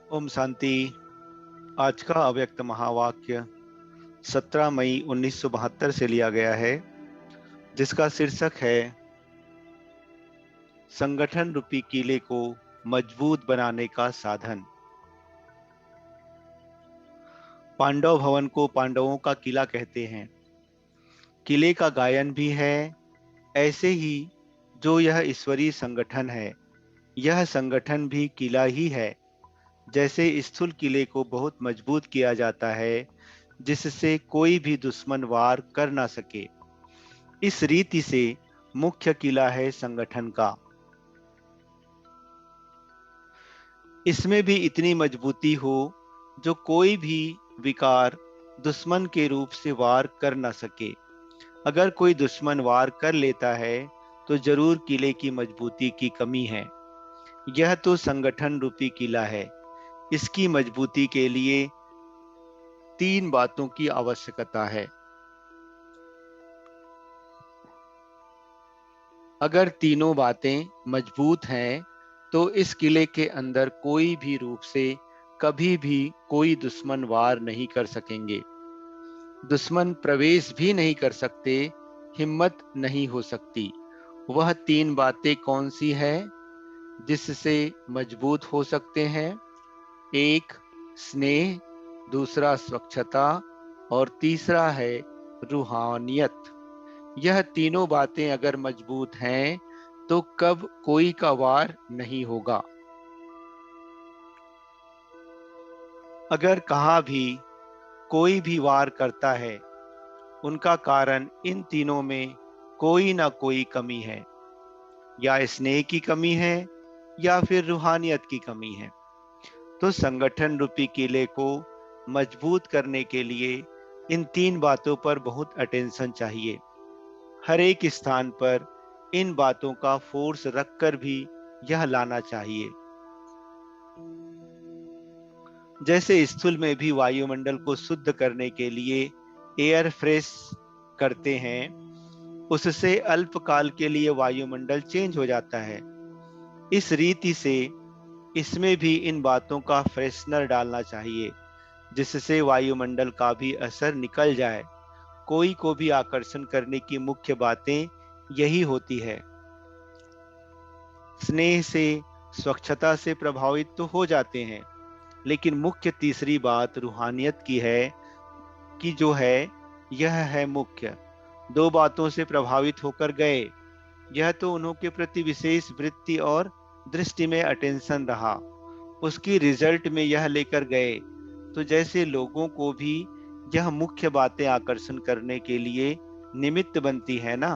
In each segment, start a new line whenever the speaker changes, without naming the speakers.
ओम शांति। आज का अव्यक्त महावाक्य 17 मई 1972 से लिया गया है, जिसका शीर्षक है संगठन रूपी किले को मजबूत बनाने का साधन। पांडव भवन को पांडवों का किला कहते हैं। किले का गायन भी है। ऐसे ही जो यह ईश्वरीय संगठन है, यह संगठन भी किला ही है। जैसे स्थूल किले को बहुत मजबूत किया जाता है, जिससे कोई भी दुश्मन वार कर ना सके, इस रीति से मुख्य किला है संगठन का। इसमें भी इतनी मजबूती हो जो कोई भी विकार दुश्मन के रूप से वार कर ना सके। अगर कोई दुश्मन वार कर लेता है तो जरूर किले की मजबूती की कमी है। यह तो संगठन रूपी किला है। इसकी मजबूती के लिए 3 बातों की आवश्यकता है। अगर तीनों बातें मजबूत हैं तो इस किले के अंदर कोई भी रूप से कभी भी कोई दुश्मन वार नहीं कर सकेंगे। दुश्मन प्रवेश भी नहीं कर सकते, हिम्मत नहीं हो सकती। वह 3 बातें कौन सी है जिससे मजबूत हो सकते हैं? एक स्नेह, दूसरा स्वच्छता और तीसरा है रूहानियत। यह तीनों बातें अगर मजबूत हैं तो कब कोई का वार नहीं होगा। अगर कहाँ भी कोई भी वार करता है, उनका कारण इन तीनों में कोई ना कोई कमी है। या स्नेह की कमी है या फिर रूहानियत की कमी है। तो संगठन रूपी किले को मजबूत करने के लिए इन 3 बातों पर बहुत अटेंशन चाहिए। हर एक स्थान पर इन बातों का फोर्स रखकर भी यह लाना चाहिए। जैसे स्थूल में भी वायुमंडल को शुद्ध करने के लिए एयर फ्रेश करते हैं, उससे अल्पकाल के लिए वायुमंडल चेंज हो जाता है। इस रीति से इसमें भी इन बातों का फ्रेशनर डालना चाहिए, जिससे वायुमंडल का भी असर निकल जाए। कोई को भी आकर्षण करने की मुख्य बातें यही होती है। स्नेह से, स्वच्छता से प्रभावित तो हो जाते हैं, लेकिन मुख्य तीसरी बात रूहानियत की है कि जो है यह है मुख्य। 2 बातों से प्रभावित होकर गए। यह तो उन्होंने प्रति विशेष वृत्ति और दृष्टि में अटेंशन रहा, उसकी रिजल्ट में यह लेकर गए। तो जैसे लोगों को भी यह मुख्य बातें आकर्षण करने के लिए निमित्त बनती है ना,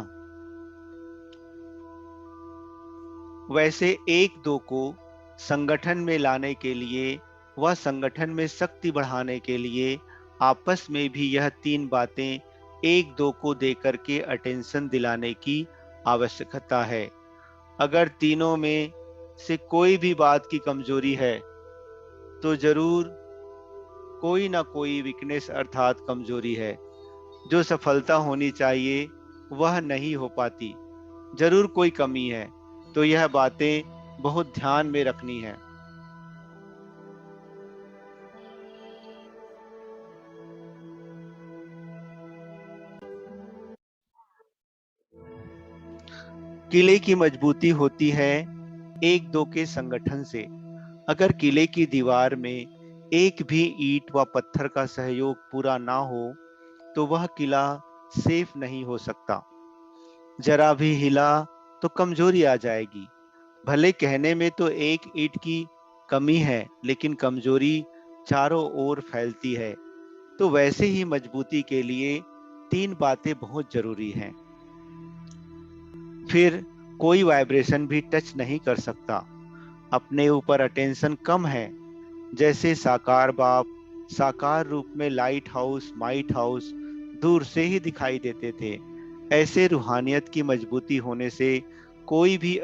वैसे एक दो को संगठन में लाने के लिए व संगठन में शक्ति बढ़ाने के लिए आपस में भी यह 3 बातें एक दो को देकर के अटेंशन दिलाने की आवश्यकता है। अगर तीनों में से कोई भी बात की कमजोरी है तो जरूर कोई ना कोई वीकनेस अर्थात कमजोरी है। जो सफलता होनी चाहिए वह नहीं हो पाती, जरूर कोई कमी है। तो यह बातें बहुत ध्यान में रखनी है। किले की मजबूती होती है एक दो के संगठन से। अगर किले की दीवार में एक भी ईंट व पत्थर का सहयोग पूरा ना हो तो वह किला सेफ नहीं हो सकता। जरा भी हिला तो कमजोरी आ जाएगी। भले कहने में तो एक ईंट की कमी है, लेकिन कमजोरी चारों ओर फैलती है। तो वैसे ही मजबूती के लिए 3 बातें बहुत जरूरी हैं। फिर कोई वाइब्रेशन भी टच नहीं कर सकता। अपने ऊपर अटेंशन कम है। जैसे साकार बाप साकार रूप में लाइट हाउस माइट हाउस दूर से ही दिखाई देते थे, ऐसे रूहानियत की मजबूती होने से कोई भी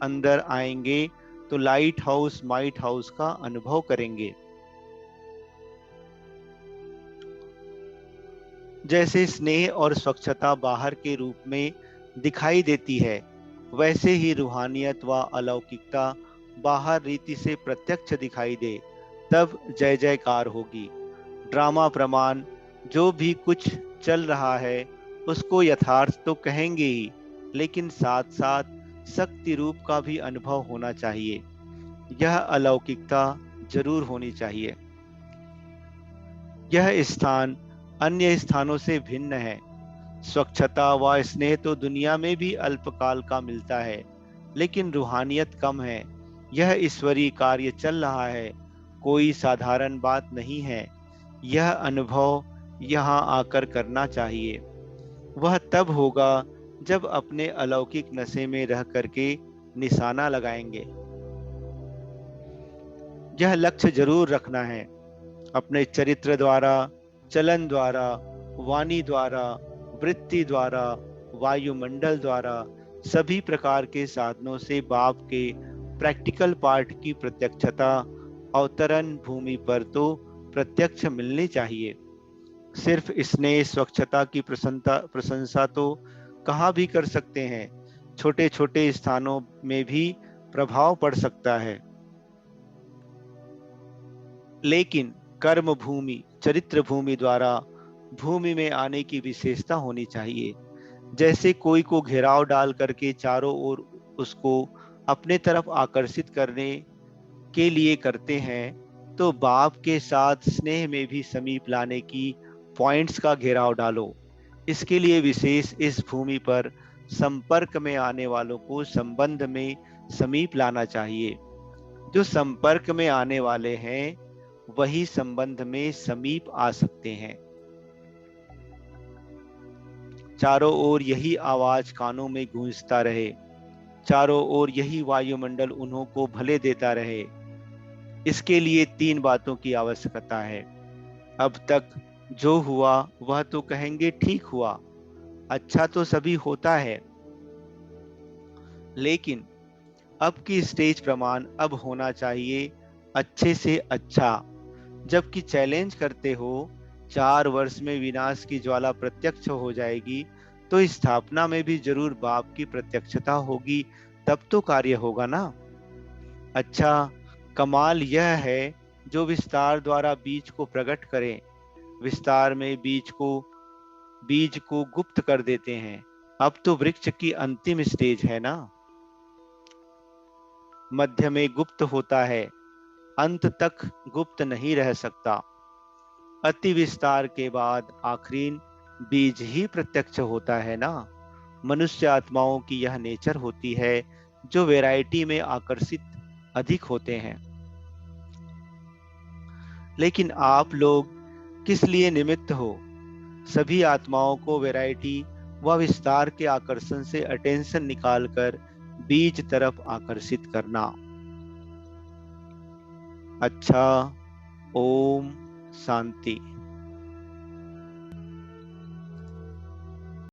अंदर आएंगे तो लाइट हाउस माइट हाउस का अनुभव करेंगे। जैसे स्नेह और स्वच्छता बाहर के रूप में दिखाई देती है, वैसे ही रूहानियत व अलौकिकता बाहर रीति से प्रत्यक्ष दिखाई दे तब जय जयकार होगी। ड्रामा प्रमाण जो भी कुछ चल रहा है उसको यथार्थ तो कहेंगे ही, लेकिन साथ साथ शक्ति रूप का भी अनुभव होना चाहिए। यह अलौकिकता जरूर होनी चाहिए। यह स्थान अन्य स्थानों से भिन्न है। स्वच्छता व स्नेह तो दुनिया में भी अल्पकाल का मिलता है, लेकिन रूहानियत कम है। यह ईश्वरीय कार्य चल रहा है, कोई साधारण बात नहीं है। यह अनुभव यहाँ आकर करना चाहिए। वह तब होगा जब अपने अलौकिक नशे में रह करके निशाना लगाएंगे। यह लक्ष्य जरूर रखना है। अपने चरित्र द्वारा, चलन द्वारा, वाणी द्वारा, वृत्ति द्वारा, वायुमंडल द्वारा, सभी प्रकार के साधनों से बाप के प्रैक्टिकल पार्ट की प्रत्यक्षता अवतरण भूमि पर तो प्रत्यक्ष मिलनी चाहिए। सिर्फ स्नेह स्वच्छता की प्रशंसा तो कहाँ भी कर सकते हैं। छोटे छोटे स्थानों में भी प्रभाव पड़ सकता है, लेकिन कर्म भूमि, चरित्र भूमि द्वारा भूमि में आने की विशेषता होनी चाहिए। जैसे कोई को घेराव डाल करके चारों ओर उसको अपने तरफ आकर्षित करने के लिए करते हैं, तो बाप के साथ स्नेह में भी समीप लाने की पॉइंट्स का घेराव डालो। इसके लिए विशेष इस भूमि पर संपर्क में आने वालों को संबंध में समीप लाना चाहिए। जो संपर्क में आने वाले हैं वही संबंध में समीप आ सकते हैं। चारों ओर यही आवाज कानों में गूंजता रहे, चारों ओर यही वायुमंडल उन्हों को भले देता रहे। इसके लिए 3 बातों की आवश्यकता है। अब तक जो हुआ वह तो कहेंगे ठीक हुआ, अच्छा तो सभी होता है, लेकिन अब की स्टेज प्रमाण अब होना चाहिए अच्छे से अच्छा। जबकि चैलेंज करते हो 4 वर्ष में विनाश की ज्वाला प्रत्यक्ष हो जाएगी, तो स्थापना में भी जरूर बाप की प्रत्यक्षता होगी, तब तो कार्य होगा ना। अच्छा, कमाल यह है जो विस्तार द्वारा बीज को प्रकट करें, विस्तार में बीज को गुप्त कर देते हैं। अब तो वृक्ष की अंतिम स्टेज है ना। मध्य में गुप्त होता है, अंत तक गुप्त नहीं रह सकता। अति विस्तार के बाद आखिरी बीज ही प्रत्यक्ष होता है ना। मनुष्य आत्माओं की यह नेचर होती है जो वैरायटी में आकर्षित अधिक होते हैं। लेकिन आप लोग किस लिए निमित्त हो? सभी आत्माओं को वैरायटी व विस्तार के आकर्षण से अटेंशन निकालकर बीज तरफ आकर्षित करना। अच्छा, ओम शांति।